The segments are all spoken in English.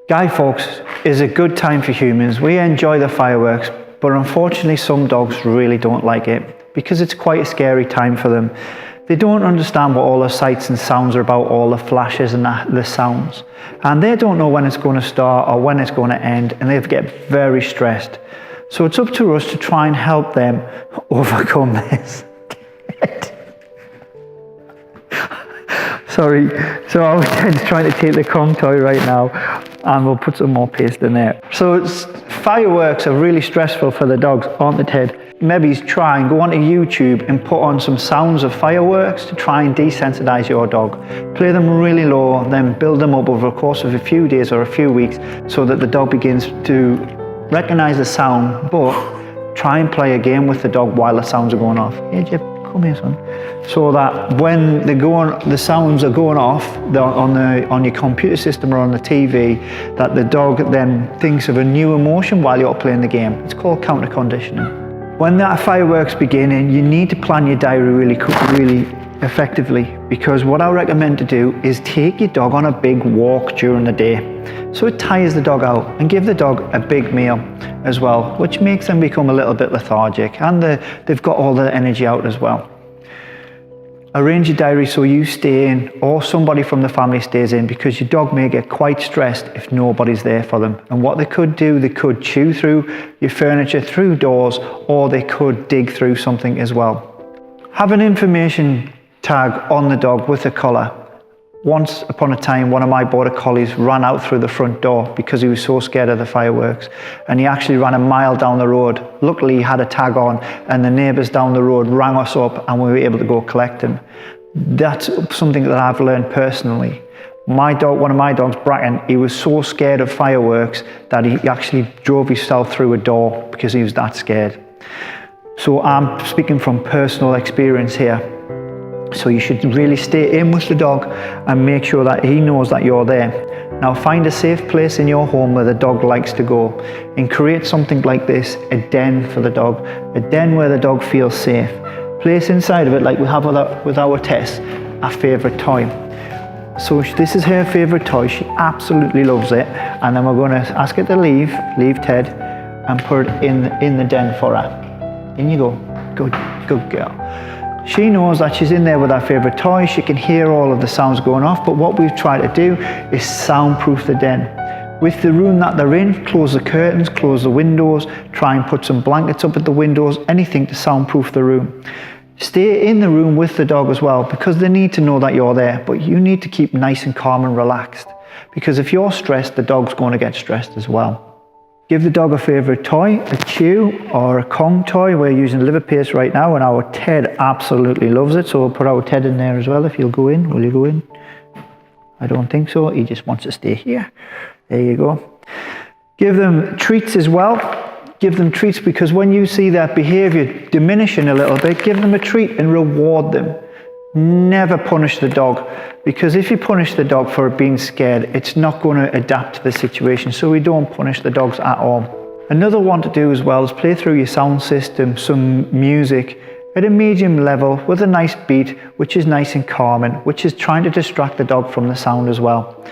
Guy Fawkes is a good time for humans. We enjoy the fireworks, but unfortunately some dogs really don't like it because it's quite a scary time for them. They don't understand what all the sights and sounds are about, all the flashes and the sounds. And they don't know when it's going to start or when it's going to end, and they get very stressed. So it's up to us to try and help them overcome this. Sorry, so I was trying to take the Kong toy right now, and we'll put some more paste in there. So fireworks are really stressful for the dogs, aren't they, Ted? Maybe try and go onto YouTube and put on some sounds of fireworks to try and desensitize your dog. Play them really low, then build them up over the course of a few days or a few weeks so that the dog begins to recognize the sound, but try and play a game with the dog while the sounds are going off. Hey, Jip, come here, son. So that when the sounds are going off on your computer system or on the TV, that the dog then thinks of a new emotion while you're playing the game. It's called counter conditioning. When that fireworks begin, you need to plan your diary really effectively, because what I recommend to do is take your dog on a big walk during the day. So it tires the dog out, and give the dog a big meal as well, which makes them become a little bit lethargic, and they've got all the energy out as well. Arrange your diary so you stay in, or somebody from the family stays in, because your dog may get quite stressed if nobody's there for them. And what they could do, they could chew through your furniture, through doors, or they could dig through something as well. Have an information tag on the dog with a collar. Once upon a time, one of my border collies ran out through the front door because he was so scared of the fireworks, and he actually ran a mile down the road. Luckily, he had a tag on, and the neighbours down the road rang us up, and we were able to go collect him. That's something that I've learned personally. One of my dogs, Bracken, he was so scared of fireworks that he actually drove himself through a door because he was that scared. So I'm speaking from personal experience here. So you should really stay in with the dog and make sure that he knows that you're there. Now find a safe place in your home where the dog likes to go, and create something like this, a den for the dog, a den where the dog feels safe. Place inside of it, like we have with our Tess, a favourite toy. So this is her favourite toy, she absolutely loves it, and then we're going to ask her to leave Ted, and put it in the den for her. In you go, good girl. She knows that she's in there with her favourite toy. She can hear all of the sounds going off, but what we've tried to do is soundproof the den. With the room that they're in, close the curtains, close the windows, try and put some blankets up at the windows, anything to soundproof the room. Stay in the room with the dog as well, because they need to know that you're there, but you need to keep nice and calm and relaxed, because if you're stressed, the dog's going to get stressed as well. Give the dog a favourite toy, a chew or a Kong toy. We're using liver paste right now, and our Ted absolutely loves it, so we'll put our Ted in there as well. If you'll go in, will you go in? I don't think so, he just wants to stay here. There you go. Give them treats as well. Give them treats, because when you see that behaviour diminishing a little bit, give them a treat and reward them. Never punish the dog, because if you punish the dog for being scared, it's not going to adapt to the situation, so we don't punish the dogs at all. Another one to do as well is play through your sound system some music at a medium level with a nice beat, which is nice and calming, which is trying to distract the dog from the sound as well.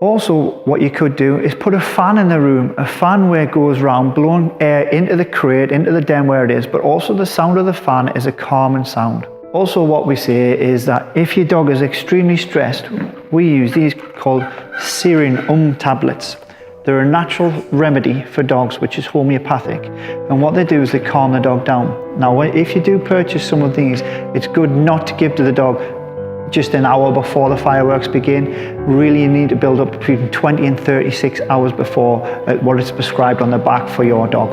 Also, what you could do is put a fan in the room, a fan where it goes round, blowing air into the crate, into the den where it is, but also the sound of the fan is a calming sound. Also, what we say is that if your dog is extremely stressed, we use these called Serine tablets. They're a natural remedy for dogs, which is homeopathic. And what they do is they calm the dog down. Now, if you do purchase some of these, it's good not to give to the dog just an hour before the fireworks begin. Really, you need to build up between 20 and 36 hours before what is prescribed on the back for your dog.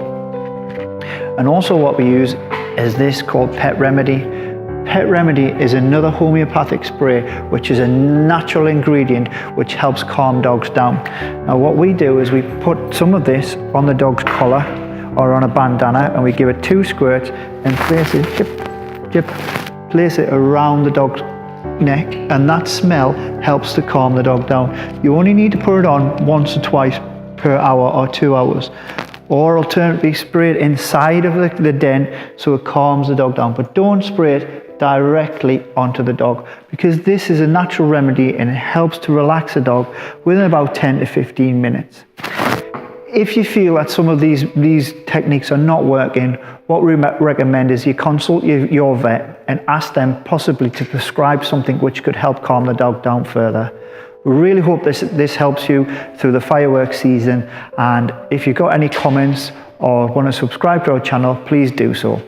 And also what we use is this called Pet Remedy. Pet Remedy is another homeopathic spray, which is a natural ingredient which helps calm dogs down. Now what we do is we put some of this on the dog's collar or on a bandana, and we give it 2 squirts and place it, place it around the dog's neck, and that smell helps to calm the dog down. You only need to put it on once or twice per hour or 2 hours. Or alternatively, spray it inside of the den so it calms the dog down. But don't spray it directly onto the dog, because this is a natural remedy and it helps to relax the dog within about 10 to 15 minutes. If you feel that some of these techniques are not working, what we recommend is you consult your vet and ask them possibly to prescribe something which could help calm the dog down further. We really hope this helps you through the fireworks season, and if you've got any comments or want to subscribe to our channel, please do so.